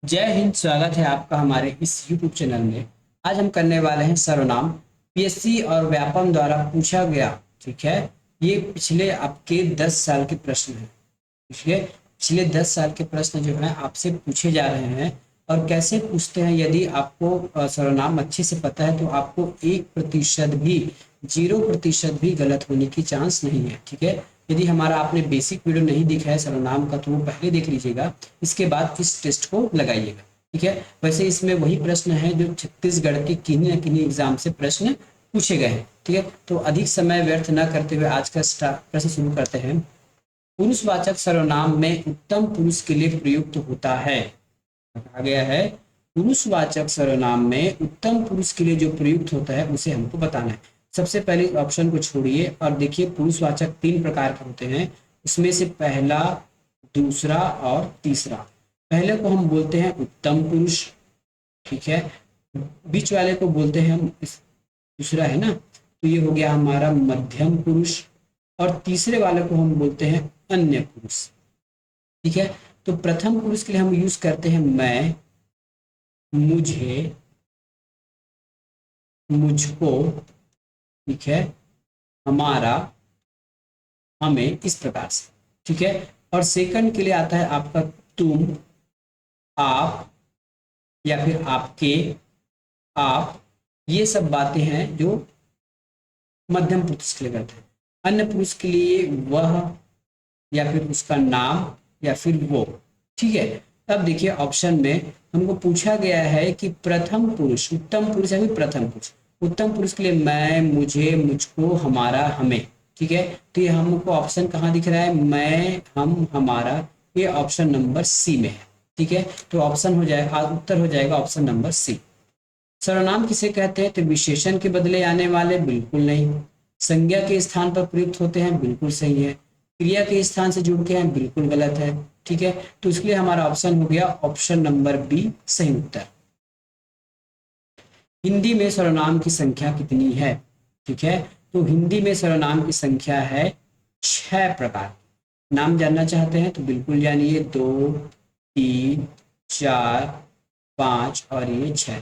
जय हिंद। स्वागत है आपका हमारे इस YouTube चैनल में। आज हम करने वाले हैं सर्वनाम। पीएससी और व्यापम द्वारा पूछा गया, ठीक है। ये पिछले आपके 10 साल के प्रश्न हैं। पिछले 10 साल के प्रश्न जो हैं आपसे पूछे जा रहे हैं। और कैसे पूछते हैं, यदि आपको सर्वनाम अच्छे से पता है तो आपको 1% भी, 0% भी गलत होने की चांस नहीं है, ठीक है। यदि हमारा आपने बेसिक वीडियो नहीं देखा है सर्वनाम का तो वो पहले देख लीजिएगा, इसके बाद इस टेस्ट को लगाइएगा, ठीक है। वैसे इसमें वही प्रश्न है जो छत्तीसगढ़ के किन्हीं न किन्हीं एग्जाम से प्रश्न पूछे गए हैं, ठीक है। तो अधिक समय व्यर्थ न करते हुए आज का प्रश्न शुरू करते हैं। पुरुषवाचक सर्वनाम में उत्तम पुरुष के लिए प्रयुक्त होता है। कहा गया है पुरुषवाचक सर्वनाम में उत्तम पुरुष के लिए जो प्रयुक्त होता है उसे हमको बताना है। सबसे पहले ऑप्शन को छोड़िए और देखिए, पुरुषवाचक 3 प्रकार के होते हैं। उसमें से पहला, दूसरा और तीसरा। पहले को हम बोलते हैं उत्तम पुरुष, ठीक है। बीच वाले को बोलते हैं हम दूसरा है ना, तो ये हो गया हमारा मध्यम पुरुष। और तीसरे वाले को हम बोलते हैं अन्य पुरुष, ठीक है। तो प्रथम पुरुष के लिए हम यूज करते हैं मैं, मुझे, मुझको, ठीक है, हमारा, हमें, इस प्रकार से, ठीक है। और सेकंड के लिए आता है आपका तुम, आप, या फिर आपके, आप। ये सब बातें हैं जो मध्यम पुरुष के लिए करते हैं। अन्य पुरुष के लिए वह, या फिर उसका नाम, या फिर वो, ठीक है। अब देखिए ऑप्शन में हमको पूछा गया है कि प्रथम पुरुष, उत्तम पुरुष या फिर प्रथम पुरुष। उत्तम पुरुष के लिए मैं, मुझे, मुझको, हमारा, हमें, ठीक है। तो ये हमको ऑप्शन कहाँ दिख रहा है? मैं, हम, हमारा। ये ऑप्शन नंबर सी में है, ठीक है। तो ऑप्शन हो जाएगा, उत्तर हो जाएगा ऑप्शन नंबर सी। सर्वनाम किसे कहते हैं? तो विशेषण के बदले आने वाले, बिल्कुल नहीं। संज्ञा के स्थान पर प्रयुक्त होते हैं, बिल्कुल सही है। क्रिया के स्थान से जुड़ के हैं, बिल्कुल गलत है, ठीक है। तो इसके लिए हमारा ऑप्शन हो गया ऑप्शन नंबर बी सही उत्तर। हिंदी में सर्वनाम की संख्या कितनी है? ठीक है, तो हिंदी में सर्वनाम की संख्या है 6 प्रकार। नाम जानना चाहते हैं तो बिल्कुल जानिए। 2, 3, 4, 5 और ये 6।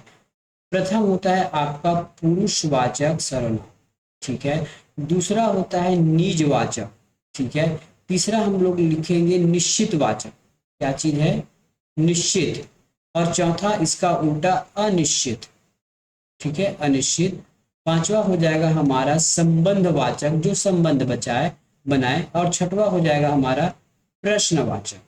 प्रथम होता है आपका पुरुषवाचक सर्वनाम, ठीक है। दूसरा होता है निजवाचक, ठीक है। तीसरा हम लोग लिखेंगे निश्चितवाचक। क्या चीज है? निश्चित। और चौथा इसका उल्टा अनिश्चित, ठीक है, अनिश्चित। पांचवा हो जाएगा हमारा संबंधवाचक, जो संबंध बनाए। और छठवा हो जाएगा हमारा प्रश्नवाचक,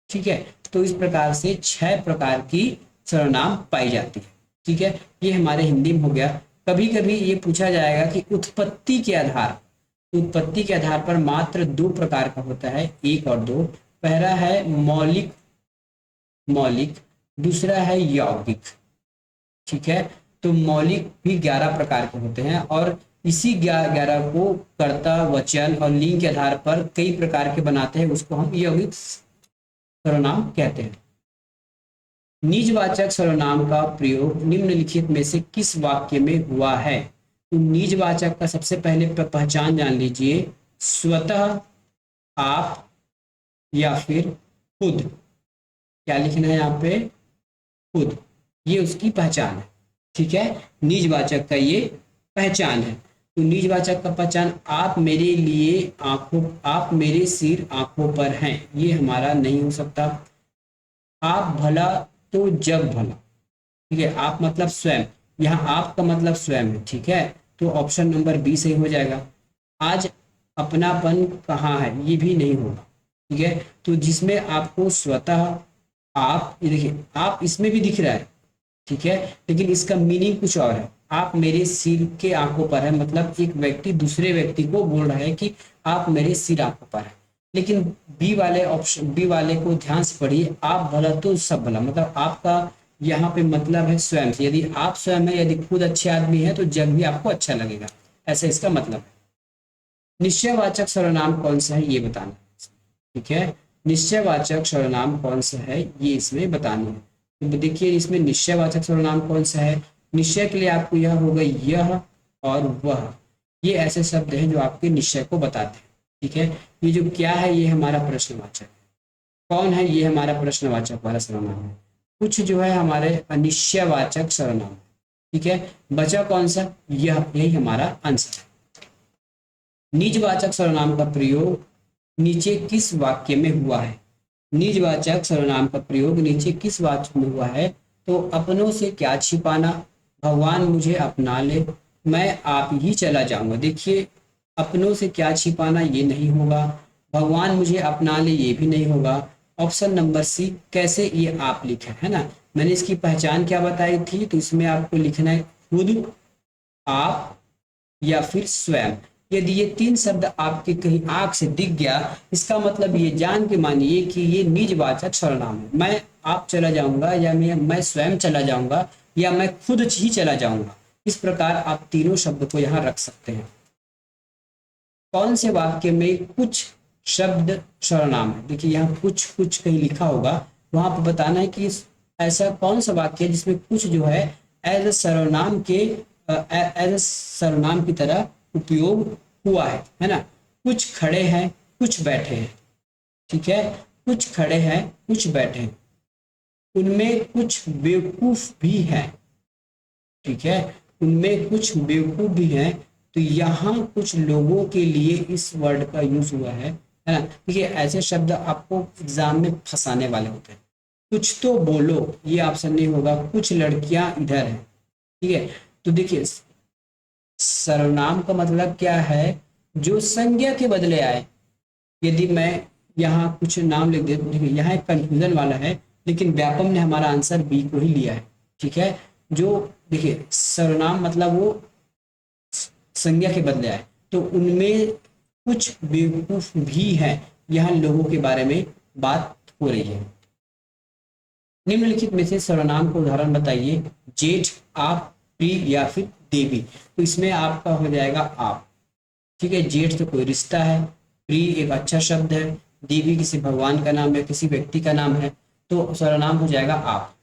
ठीक है। तो इस प्रकार से 6 प्रकार की सर्वनाम पाई जाती है, ठीक है। ये हमारे हिंदी में हो गया। कभी कभी ये पूछा जाएगा कि उत्पत्ति के आधार पर मात्र 2 प्रकार का होता है, 1 और 2। पहला है मौलिक, दूसरा है यौगिक, ठीक है। तो मौलिक भी 11 प्रकार के होते हैं और इसी 11 को कर्ता, वचन और लिंग के आधार पर कई प्रकार के बनाते हैं, उसको हम यौगिक सर्वनाम कहते हैं। निजवाचक सर्वनाम का प्रयोग निम्नलिखित में से किस वाक्य में हुआ है? तो निजवाचक का सबसे पहले पहचान जान लीजिए। स्वतः, आप, या फिर खुद। क्या लिखना है यहाँ पे? खुद। ये उसकी पहचान है, ठीक है। निजवाचक का ये पहचान है। तो निजवाचक का पहचान, आप मेरे लिए आंखों, आप मेरे सिर आंखों पर हैं, ये हमारा नहीं हो सकता। आप भला तो जग भला, ठीक है। आप मतलब स्वयं, यहाँ आप का मतलब स्वयं है, ठीक है। तो ऑप्शन नंबर बी सही हो जाएगा। आज अपनापन कहाँ है, ये भी नहीं होगा, ठीक है। तो जिसमें आपको स्वतः, आप, ये देखिए आप इसमें भी दिख रहा है, ठीक है, लेकिन इसका मीनिंग कुछ और है। आप मेरे सिर के आंखों पर है, मतलब एक व्यक्ति दूसरे व्यक्ति को बोल रहा है कि आप मेरे सिर आंखों पर है। लेकिन बी वाले ऑप्शन, बी वाले को ध्यान से पढ़िए। आप भला तो सब भला, मतलब आपका यहाँ पे मतलब है स्वयं से। यदि आप स्वयं है, यदि खुद अच्छे आदमी है तो जग भी आपको अच्छा लगेगा, ऐसा इसका मतलब है। निश्चयवाचक सर्वनाम कौन सा है ये बताना, ठीक है। निश्चयवाचक सर्वनाम कौन सा है ये इसमें बताना है। तो देखिए इसमें निश्चयवाचक सर्वनाम कौन सा है। निश्चय के लिए आपको यह होगा यह और वह। ये ऐसे शब्द हैं जो आपके निश्चय को बताते हैं, ठीक है। ये जो क्या है, ये हमारा प्रश्नवाचक है। कौन है, ये हमारा प्रश्नवाचक वाला सर्वनाम है। कुछ जो है हमारे अनिश्चयवाचक सर्वनाम, ठीक है। बचा कौन सा, यही हमारा आंसर है। निजवाचक सर्वनाम का प्रयोग नीचे किस वाक्य में हुआ है। निजवाचक सर्वनाम का प्रयोग नीचे किस वाक्य में हुआ है। तो अपनों से क्या छिपाना, भगवान मुझे अपना ले, मैं आप ही चला जाऊंगा। देखिए, अपनों से क्या छिपाना ये नहीं होगा, भगवान मुझे अपना ले ये भी नहीं होगा। ऑप्शन नंबर सी, कैसे ये आप लिखे, है ना। मैंने इसकी पहचान क्या बताई थी, तो इसमें आपको लिखना है खुद, आप या फिर स्वयं। यदि ये तीन शब्द आपके कहीं आंख से दिख गया, इसका मतलब ये जान के मानिए कि ये निजवाचक सर्वनाम है। मैं आप चला जाऊंगा, या मैं स्वयं चला जाऊंगा, या मैं खुद ही चला जाऊंगा। इस प्रकार आप तीनों शब्द को यहाँ रख सकते हैं। कौन से वाक्य में कुछ शब्द सर्वनाम है। देखिए यहाँ कुछ कुछ कहीं लिखा होगा, वहां पर बताना है कि ऐसा कौन सा वाक्य है जिसमें कुछ जो है एज सर्वनाम के एज सर्वनाम की तरह उपयोग हुआ है ना। कुछ खड़े हैं, कुछ बैठे हैं, ठीक है। कुछ खड़े हैं, कुछ बैठे हैं, उनमें कुछ बेवकूफ भी है, ठीक है। उनमें कुछ बेवकूफ भी हैं। तो यहाँ कुछ लोगों के लिए इस वर्ड का यूज हुआ है ना। देखिए ऐसे शब्द आपको एग्जाम में फंसाने वाले होते हैं। कुछ तो बोलो, ये ऑप्शन नहीं होगा। कुछ लड़कियां इधर हैं, ठीक है। तो देखिए सर्वनाम का मतलब क्या है, जो संज्ञा के बदले आए। यदि मैं यहाँ कुछ नाम लिख देता हूँ, देखिए यहाँ एक कंफ्यूजन वाला है, लेकिन व्यापम ने हमारा आंसर बी को ही लिया है, ठीक है। जो देखिए सर्वनाम मतलब वो संज्ञा के बदले आए, तो उनमें कुछ बेवकूफ भी हैं। यहाँ लोगों के बारे में बात हो रही है। निम्नलिखित में से सर्वनाम को उदाहरण बताइए। जेठ, आप, प्रिय या फिर देवी। तो इसमें आपका हो जाएगा आप, ठीक है। जेठ तो कोई रिश्ता है, प्रिय एक अच्छा शब्द है, देवी किसी भगवान का नाम है, किसी व्यक्ति का नाम है। तो सर्वनाम हो जाएगा आप।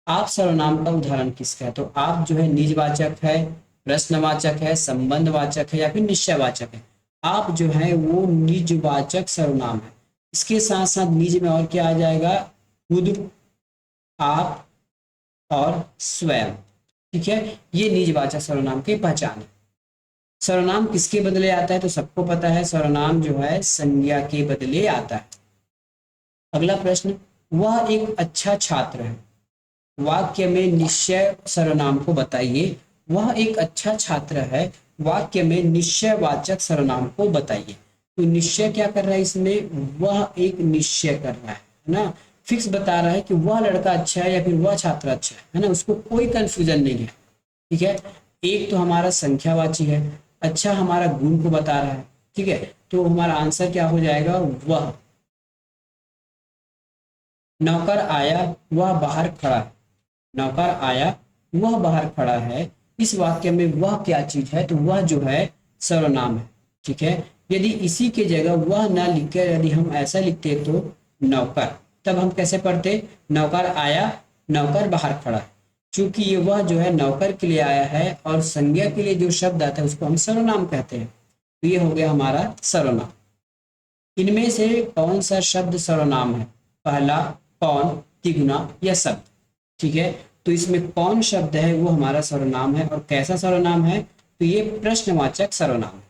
आप सर्वनाम का उदाहरण किसका है। तो आप जो है निजवाचक है, प्रश्नवाचक है, संबंधवाचक है, या फिर निश्चयवाचक है। आप जो है वो निजवाचक सर्वनाम है। इसके साथ साथ निज में और क्या आ जाएगा, खुद, आप और स्वयं, ठीक है। ये निजवाचक सर्वनाम की पहचान है। सर्वनाम किसके बदले आता है, तो सबको पता है सर्वनाम जो है संज्ञा के बदले आता है। अगला प्रश्न, वह एक अच्छा छात्र है। वाक्य में निश्चय सर्वनाम को बताइए। वह एक अच्छा छात्र है, वाक्य में निश्चयवाचक सर्वनाम को बताइए। तो निश्चय क्या कर रहा है इसमें, वह एक निश्चय कर रहा है ना। फिक्स बता रहा है कि वह लड़का अच्छा है या फिर वह छात्र अच्छा है ना। उसको कोई कंफ्यूजन नहीं है, ठीक है। एक तो हमारा संख्यावाची है, अच्छा हमारा गुण को बता रहा है, ठीक है। तो हमारा आंसर क्या हो जाएगा, वह। नौकर आया, वह बाहर खड़ा है। नौकर आया, वह बाहर खड़ा है। इस वाक्य में वह क्या चीज है, तो वह जो है सर्वनाम है, ठीक है। यदि इसी के जगह वह ना लिखकर यदि हम ऐसा लिखते तो नौकर, तब हम कैसे पढ़ते, नौकर आया, नौकर बाहर खड़ा है। चूंकि ये वह जो है नौकर के लिए आया है, और संज्ञा के लिए जो शब्द आता है उसको हम सर्वनाम कहते हैं। तो ये हो गया हमारा सर्वनाम। इनमें से कौन सा शब्द सर्वनाम है, पहला, कौन, तिगुना या शब्द, ठीक है। तो इसमें कौन शब्द है वो हमारा सर्वनाम है, और कैसा सर्वनाम है, तो ये प्रश्नवाचक सर्वनाम है।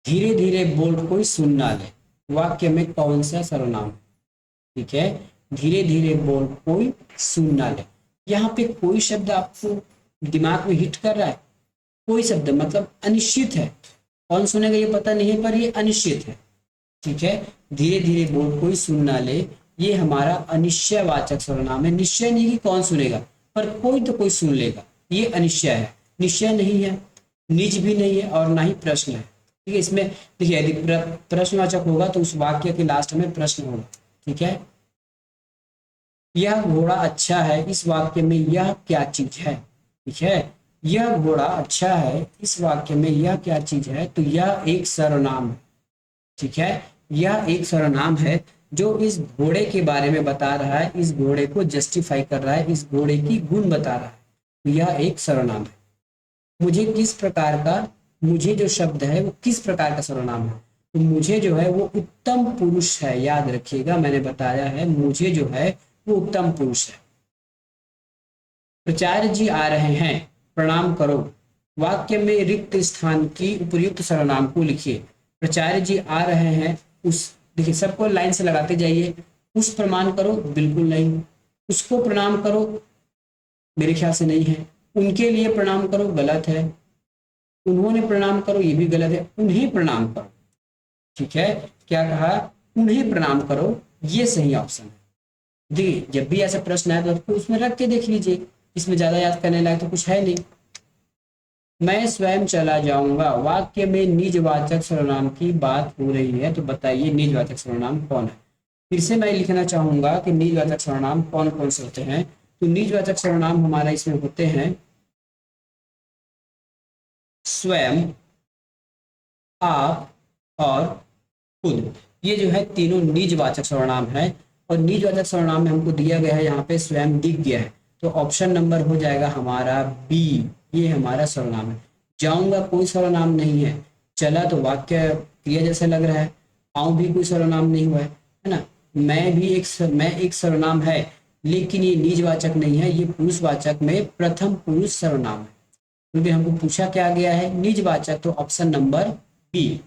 धीरे धीरे बोल कोई सुन ना ले, वाक्य में कौन सा सर्वनाम, ठीक है। धीरे धीरे बोल कोई सुन ना ले, यहाँ पे कोई शब्द आपको दिमाग में हिट कर रहा है, कोई शब्द मतलब अनिश्चित है। कौन सुनेगा ये पता नहीं है, पर ये अनिश्चित है, ठीक है। धीरे धीरे बोल कोई सुन ना ले, ये हमारा अनिश्चयवाचक सर्वनाम है। निश्चय नहीं कि कौन सुनेगा, पर कोई तो कोई सुन लेगा, ये अनिश्चय है। निश्चय नहीं है, निज भी नहीं है, और ना ही प्रश्न है, ठीक है। इसमें देखिए यदि प्रश्नवाचक होगा तो उस वाक्य के लास्ट में प्रश्न होगा, ठीक है। यह घोड़ा अच्छा है, इस वाक्य में यह क्या चीज है, ठीक है। यह घोड़ा अच्छा है, इस वाक्य में यह क्या चीज है, तो यह एक सर्वनाम है, ठीक है। यह एक सर्वनाम है जो इस घोड़े के बारे में बता रहा है, इस घोड़े को जस्टिफाई कर रहा है, इस घोड़े की गुण बता रहा है। तो यह एक सर्वनाम है। मुझे किस प्रकार का, मुझे जो शब्द है वो किस प्रकार का सर्वनाम है, तो मुझे जो है वो उत्तम पुरुष है, याद रखिएगा मैंने बताया है मुझे जो है वो उत्तम पुरुष है। प्राचार्य जी आ रहे हैं, प्रणाम करो। वाक्य में रिक्त स्थान की उपयुक्त सर्वनाम को लिखिए। प्राचार्य जी आ रहे हैं, उस, देखिए सबको लाइन से लगाते जाइए। उस प्रणाम करो, बिल्कुल नहीं। उसको प्रणाम करो, मेरे ख्याल से नहीं है। उनके लिए प्रणाम करो, गलत है। उन्होंने प्रणाम करो, ये भी गलत है। उन्हें प्रणाम करो, ठीक है। क्या कहा, उन्हें प्रणाम करो, ये सही ऑप्शन है। देखिए जब भी ऐसा प्रश्न आए तो आपको उसमें रख के देख लीजिए, इसमें ज्यादा याद करने लायक तो कुछ है नहीं। मैं स्वयं चला जाऊंगा, वाक्य में निजवाचक सर्वनाम की बात हो रही है, तो बताइए निजवाचक सर्वनाम कौन है। फिर से मैं लिखना चाहूंगा कि निजवाचक सर्वनाम कौन कौन से होते हैं। तो निजवाचक सर्वनाम हमारा इसमें होते हैं स्वयं, आप और खुद। ये जो है तीनों निजवाचक सर्वनाम है। और निजवाचक सर्वनाम में हमको दिया गया है, यहाँ पे स्वयं दिख गया है, तो ऑप्शन नंबर हो जाएगा हमारा बी, ये हमारा सर्वनाम है। जाऊंगा कोई सर्वनाम नहीं है, चला तो वाक्य क्रिया जैसा लग रहा है, आऊं भी कोई सर्वनाम नहीं हुआ है ना। मैं एक सर्वनाम है, लेकिन ये निजवाचक नहीं है, ये पुरुषवाचक में प्रथम पुरुष सर्वनाम है। क्योंकि हमको पूछा क्या गया है, निजवाचक, तो ऑप्शन नंबर बी।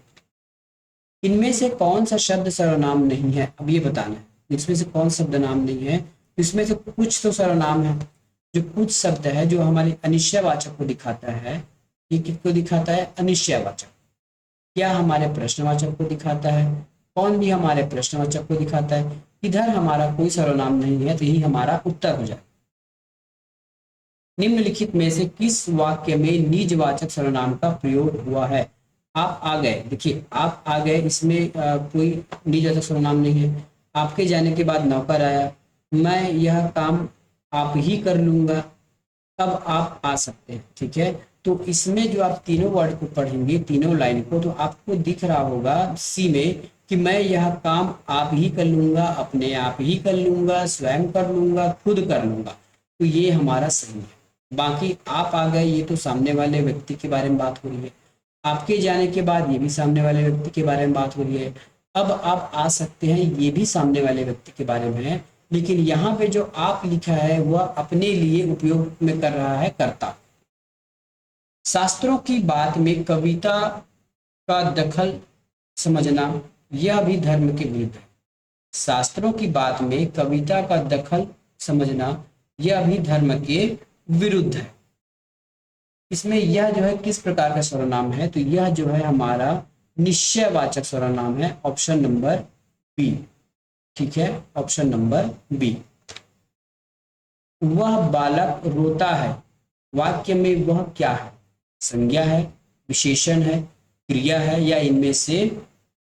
इनमें से कौन सा शब्द सर्वनाम नहीं है, अब ये बताना है इसमें से कौन शब्द नाम नहीं है। इसमें से कुछ तो सर्वनाम है, जो कुछ शब्द है जो हमारे अनिश्चयवाचक को दिखाता है। ये किसको दिखाता है, अनिश्चयवाचक। क्या हमारे प्रश्नवाचक को दिखाता है, कौन भी हमारे प्रश्नवाचक को दिखाता है। इधर हमारा कोई सर्वनाम नहीं है, तो यही हमारा उत्तर हो जाए। निम्नलिखित में से किस वाक्य में निजवाचक सर्वनाम का प्रयोग हुआ है। आप आ गए, देखिए आप आ गए, इसमें कोई निजवाचक सर्वनाम नहीं है। आपके जाने के बाद नौकर आया, मैं यह काम आप ही कर लूंगा, अब आप आ सकते हैं, ठीक है। तो इसमें जो आप तीनों वर्ड को पढ़ेंगे, तीनों लाइन को, तो आपको दिख रहा होगा सी में कि मैं यह काम आप ही कर लूंगा, अपने आप ही कर लूंगा, स्वयं कर लूंगा, खुद कर लूंगा, तो ये हमारा सही है। बाकी आप आ गए, ये तो सामने वाले व्यक्ति के बारे में बात हो रही है। आपके जाने के बाद ये भी सामने वाले व्यक्ति के बारे में बात हो रही है। अब आप आ सकते हैं, ये भी सामने वाले व्यक्ति के बारे में है, लेकिन यहाँ पे जो आप लिखा है वह अपने लिए उपयोग में कर रहा है कर्ता। शास्त्रों की बात में कविता का दखल समझना यह भी धर्म के विरुद्ध है। शास्त्रों की बात में कविता का दखल समझना यह भी धर्म के विरुद्ध है। इसमें यह जो है किस प्रकार का सर्वनाम है, तो यह जो है हमारा निश्चयवाचक सर्वनाम है, ऑप्शन नंबर बी, ठीक है, ऑप्शन नंबर बी। वह बालक रोता है, वाक्य में वह क्या है, संज्ञा है, विशेषण है, क्रिया है, या इनमें से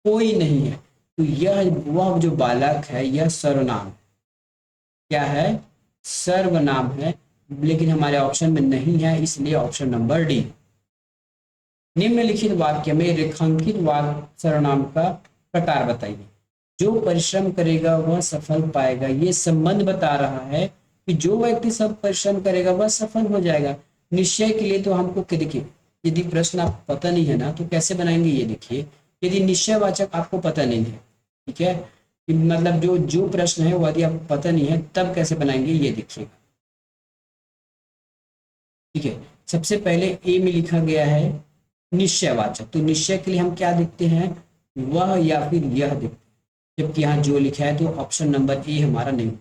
कोई नहीं है। तो यह वह जो बालक है यह सर्वनाम है, क्या है, सर्वनाम है, लेकिन हमारे ऑप्शन में नहीं है, इसलिए ऑप्शन नंबर डी। निम्नलिखित वाक्य में रेखांकित वाक्य सर्वनाम का प्रकार बताइए। जो परिश्रम करेगा वह सफल पाएगा, ये संबंध बता रहा है कि जो व्यक्ति सब परिश्रम करेगा वह सफल हो जाएगा। निश्चय के लिए तो हमको देखिए, यदि प्रश्न आपको पता नहीं है ना तो कैसे बनाएंगे, ये देखिए। यदि निश्चयवाचक आपको पता नहीं है, ठीक है, मतलब जो प्रश्न है वो यदि आपको पता नहीं है तब कैसे बनाएंगे, ये देखिएगा, ठीक है। सबसे पहले ए में लिखा गया है निश्चयवाचक, तो निश्चय के लिए हम क्या देखते हैं, वह या फिर यह देखते हैं, जबकि यहाँ जो लिखा है तो ऑप्शन नंबर ए हमारा नहीं।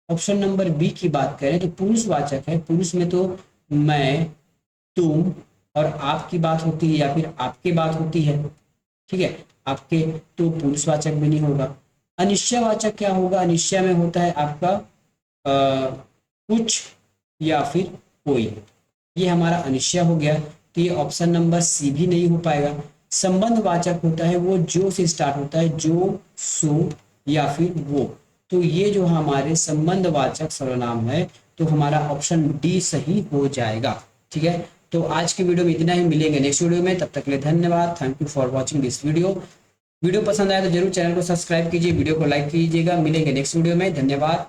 ऑप्शन नंबर बी की बात करें तो पुरुषवाचक है, पुरुष में तो मैं, तुम और आपकी बात होती है, या फिर आपके बात होती है, ठीक है। आपके तो पुरुषवाचक भी नहीं होगा। अनिश्चयवाचक क्या होगा, अनिश्चय में होता है आपका कुछ या फिर कोई, ये हमारा अनिश्चय हो गया, तो ये ऑप्शन नंबर सी भी नहीं हो पाएगा। संबंधवाचक होता है वो जो से स्टार्ट होता है, जो, सो या फिर वो, तो ये जो हमारे संबंधवाचक सर्वनाम है, तो हमारा ऑप्शन डी सही हो जाएगा, ठीक है। तो आज की वीडियो में इतना ही, मिलेंगे नेक्स्ट वीडियो में, तब तक के लिए धन्यवाद। Thank you for watching this video पसंद आया तो जरूर चैनल को सब्सक्राइब कीजिए, वीडियो को लाइक कीजिएगा। मिलेंगे नेक्स्ट वीडियो में, धन्यवाद।